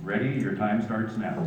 Ready? Your time starts now.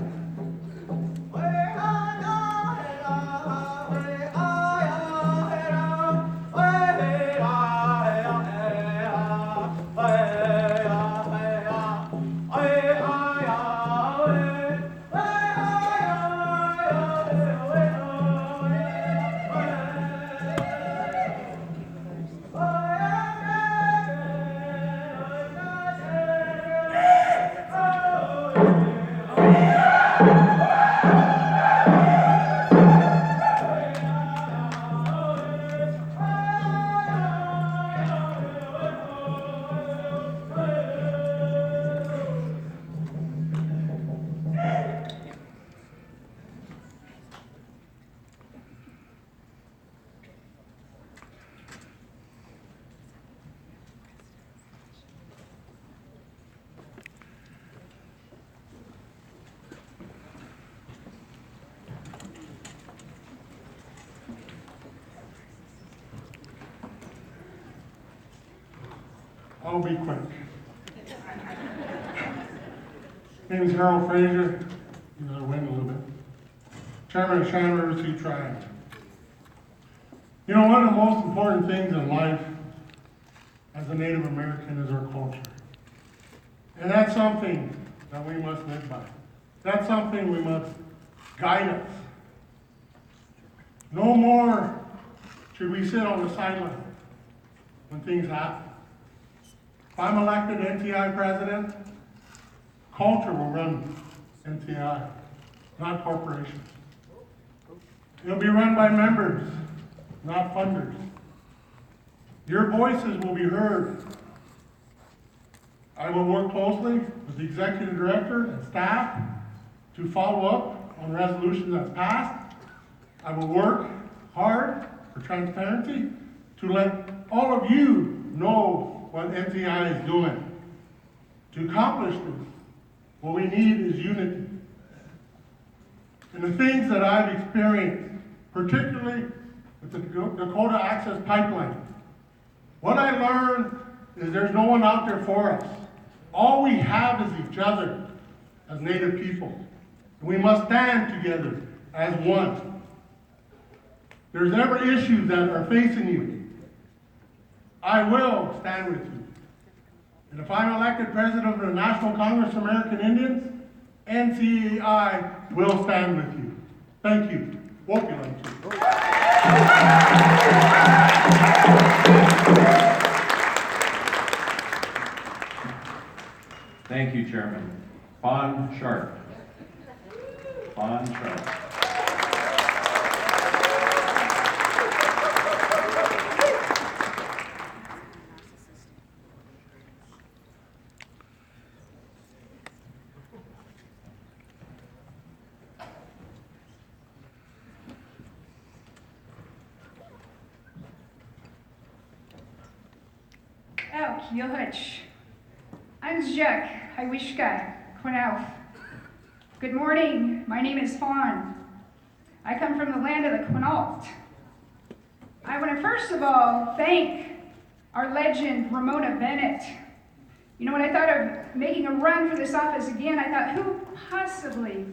I'll be quick. My name is Harold Frazier. You gotta win a little bit. Chairman of Shannon River Sioux Tribe. You know, one of the most important things in life as a Native American is our culture. And that's something that we must live by. That's something we must guide us. No more should we sit on the sideline when things happen. If I'm elected NCAI president, culture will run NCAI, not corporations. It'll be run by members, not funders. Your voices will be heard. I will work closely with the executive director and staff to follow up on resolutions that's passed. I will work hard for transparency to let all of you know what NCAI is doing. To accomplish this, what we need is unity. And the things that I've experienced, particularly with the Dakota Access Pipeline, what I learned is there's no one out there for us. All we have is each other as Native people. And we must stand together as one. There's ever issues that are facing you, I will stand with you. And if I'm elected president of the National Congress of American Indians, NCAI will stand with you. Thank you. Wopulent. Thank you, Chairman. Fawn Sharp. Fawn Sharp. Yohich. I'm Jack Hiwishka Quinauf. Good morning. My name is Fawn. I come from the land of the Quinault. I want to first of all thank our legend Ramona Bennett. You know, when I thought of making a run for this office again, I thought, who possibly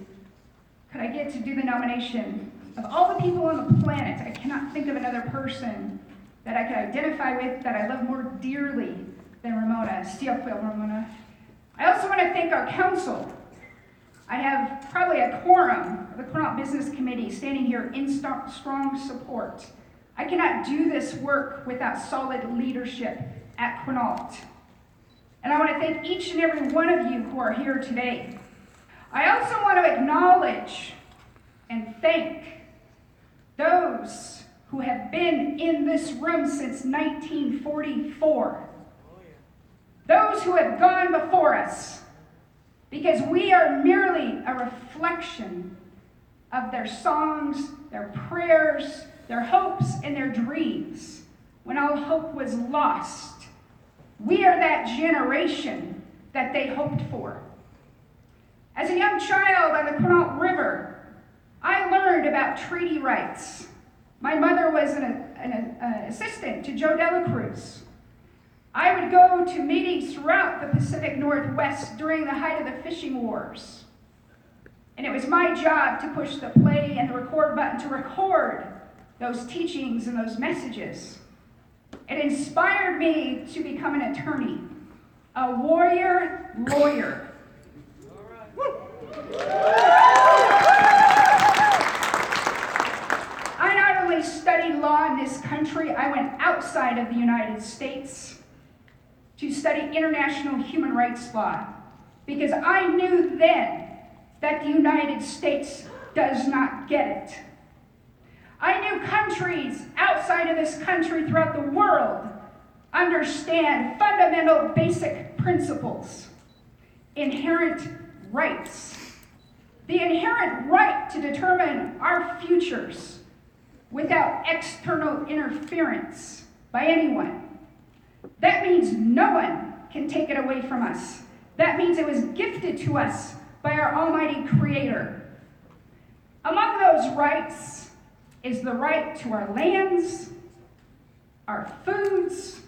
could I get to do the nomination? Of all the people on the planet, I cannot think of another person that I could identify with, that I love more dearly than Ramona, Steelquill Ramona. I also want to thank our council. I have probably a quorum of the Quinault Business Committee standing here in strong support. I cannot do this work without solid leadership at Quinault. And I want to thank each and every one of you who are here today. I also want to acknowledge and thank those who have been in this room since 1944. Those who have gone before us, because we are merely a reflection of their songs, their prayers, their hopes, and their dreams when all hope was lost. We are that generation that they hoped for. As a young child on the Quinault River, I learned about treaty rights. My mother was an assistant to Joe Dela Cruz. I would go to meetings throughout the Pacific Northwest during the height of the fishing wars. And it was my job to push the play and the record button to record those teachings and those messages. It inspired me to become an attorney, a warrior lawyer. I not only studied law in this country, I went outside of the United States to study international human rights law, because I knew then that the United States does not get it. I knew countries outside of this country throughout the world understand fundamental basic principles, inherent rights, the inherent right to determine our futures without external interference by anyone. That means no one can take it away from us. That means it was gifted to us by our Almighty Creator. Among those rights is the right to our lands, our foods,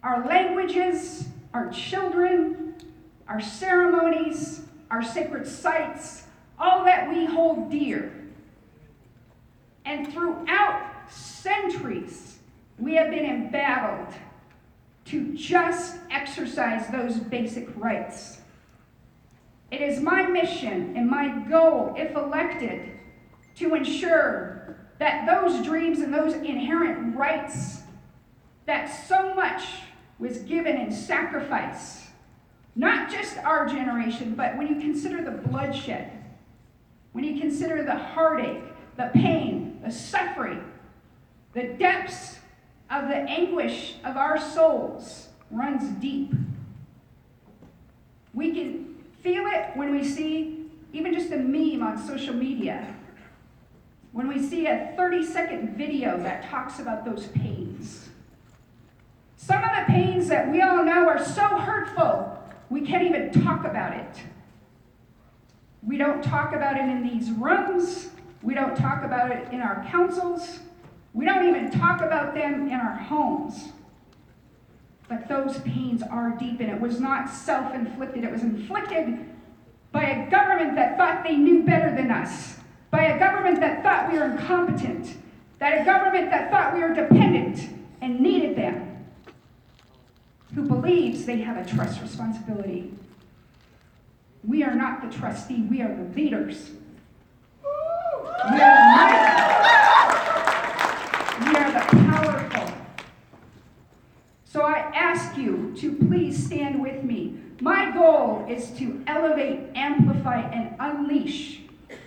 our languages, our children, our ceremonies, our sacred sites, all that we hold dear. And throughout centuries, we have been embattled to just exercise those basic rights. It is my mission and my goal, if elected, to ensure that those dreams and those inherent rights that so much was given in sacrifice, not just our generation, but when you consider the bloodshed, when you consider the heartache, the pain, the suffering, the depths of the anguish of our souls runs deep. We can feel it when we see even just a meme on social media, when we see a 30-second video that talks about those pains. Some of the pains that we all know are so hurtful, we can't even talk about it. We don't talk about it in these rooms. We don't talk about it in our councils. We don't even talk about them in our homes. But those pains are deep, and it was not self-inflicted. It was inflicted by a government that thought they knew better than us, by a government that thought we were incompetent, that a government that thought we were dependent and needed them, who believes they have a trust responsibility. We are not the trustee, we are the leaders. We are the mighty. We are the powerful. So I ask you to please stand with me. My goal is to elevate, amplify, and unleash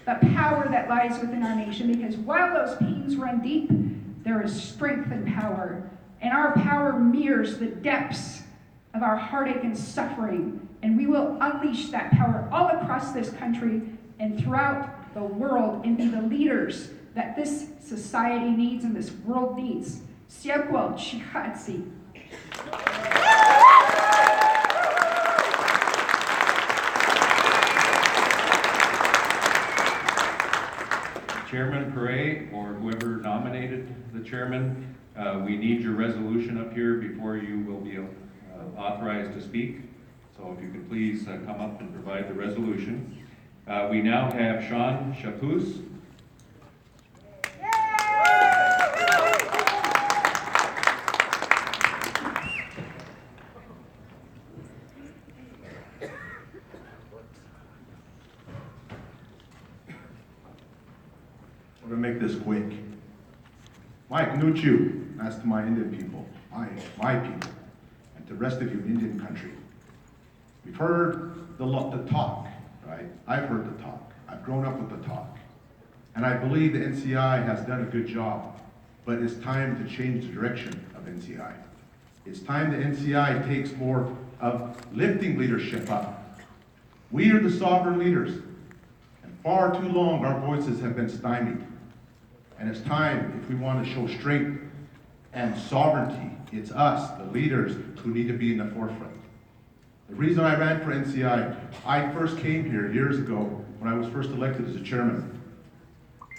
the power that lies within our nation, because while those pains run deep, there is strength and power. And our power mirrors the depths of our heartache and suffering. And we will unleash that power all across this country and throughout the world, and be the leaders that this society needs and this world needs. Siakwal Chikatsi. Chairman Perret, or whoever nominated the chairman, we need your resolution up here before you will be authorized to speak. So if you could please come up and provide the resolution. We now have Sean Chapuz. I'm going to make this quick. Mike Nuchu, that's to my Indian people, my people, and to the rest of you in Indian country. We've heard the talk, right? I've heard the talk. I've grown up with the talk. And I believe the NCAI has done a good job, but it's time to change the direction of NCAI. It's time the NCAI takes more of lifting leadership up. We are the sovereign leaders, and far too long our voices have been stymied. And it's time, if we want to show strength and sovereignty, it's us, the leaders, who need to be in the forefront. The reason I ran for NCAI, I first came here years ago when I was first elected as a chairman.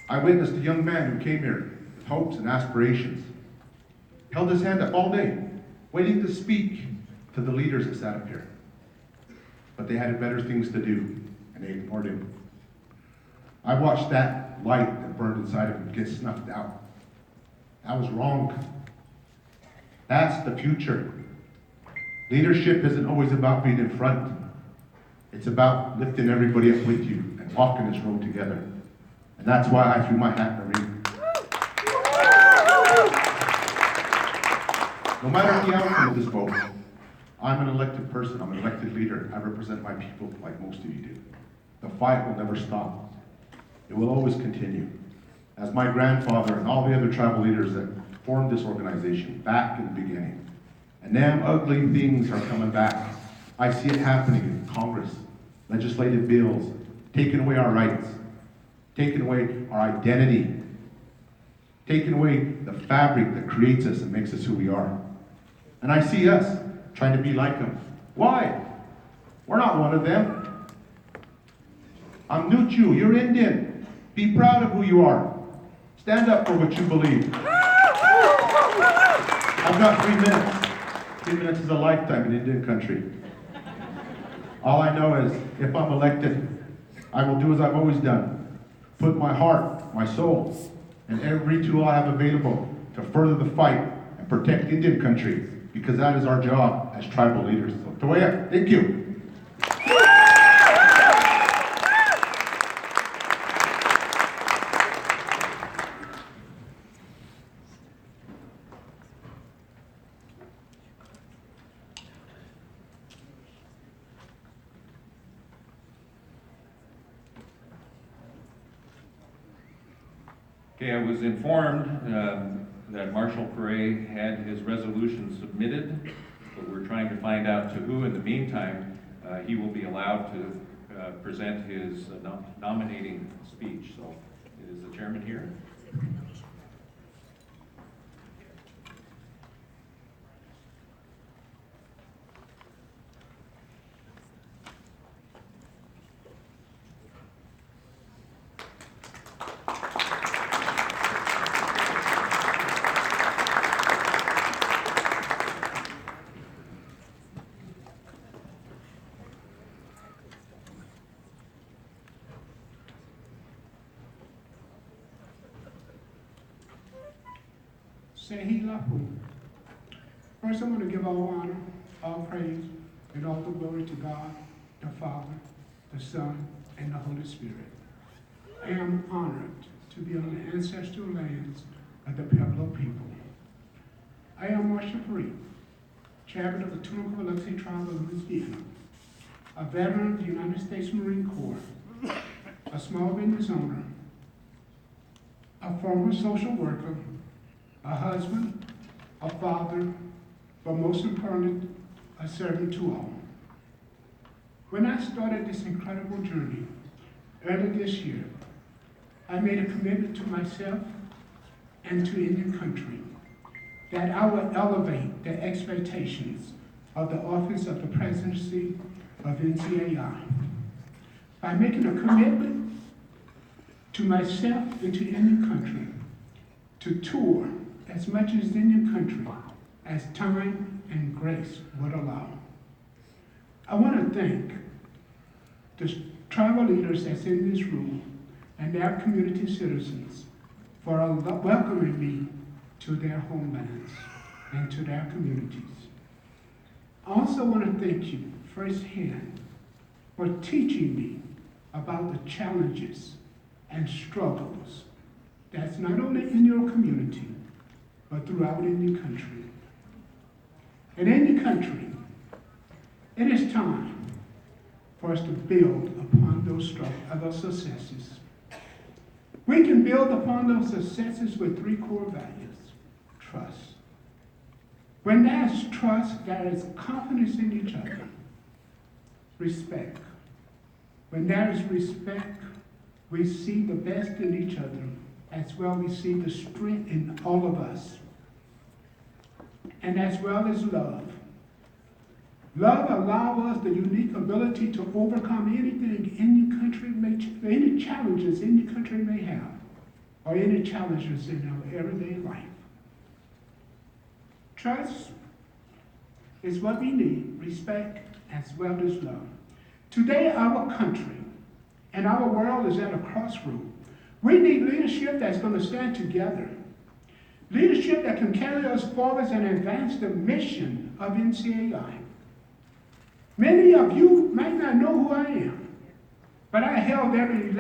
I witnessed a young man who came here with hopes and aspirations, held his hand up all day, waiting to speak to the leaders that sat up here. But they had better things to do, and they ignored him. I watched that light that burned inside of him get snuffed out. That was wrong. That's the future. Leadership isn't always about being in front. It's about lifting everybody up with you and walking this road together. And that's why I threw my hat in the ring. No matter the outcome of this vote, I'm an elected person, I'm an elected leader. I represent my people like most of you do. The fight will never stop. It will always continue. As my grandfather and all the other tribal leaders that formed this organization back in the beginning. And them ugly things are coming back. I see it happening in Congress, legislative bills, taking away our rights, taking away our identity, taking away the fabric that creates us and makes us who we are. And I see us trying to be like them. Why? We're not one of them. I'm Nuchu, you're Indian. Be proud of who you are. Stand up for what you believe. I've got 3 minutes. 3 minutes is a lifetime in Indian country. All I know is, if I'm elected, I will do as I've always done. Put my heart, my soul, and every tool I have available to further the fight and protect Indian country, because that is our job as tribal leaders. So, Tawaya, thank you. Okay, I was informed that Marshal Perret had his resolution submitted, but we're trying to find out to who. In the meantime, he will be allowed to present his nominating speech. So, is the chairman here? First, I want to give all honor, all praise, and all the glory to God, the Father, the Son, and the Holy Spirit. I am honored to be on the ancestral lands of the Pueblo people. I am Marshal Perret, chairman of the Tunica-Biloxi Tribe of Louisiana, a veteran of the United States Marine Corps, a small business owner, a former social worker, a husband, a father, but most importantly, a servant to all. When I started this incredible journey early this year, I made a commitment to myself and to Indian country that I would elevate the expectations of the office of the presidency of NCAI by making a commitment to myself and to Indian country to tour as much as Indian country as time and grace would allow. I want to thank the tribal leaders that's in this room and their community citizens for welcoming me to their homelands and to their communities. I also want to thank you firsthand for teaching me about the challenges and struggles that's not only in your community, but throughout Indian country. In Indian country, it is time for us to build upon those successes. We can build upon those successes with 3 core values. Trust. When there's trust, there is confidence in each other. Respect. When there is respect, we see the best in each other, as well we see the strength in all of us. And as well as love. Love allows us the unique ability to overcome anything any challenges any country may have, or any challenges in our everyday life. Trust is what we need, respect as well as love. Today, our country and our world is at a crossroad. We need leadership that's going to stand together. Leadership that can carry us forward and advance the mission of NCAI. Many of you might not know who I am, but I held every election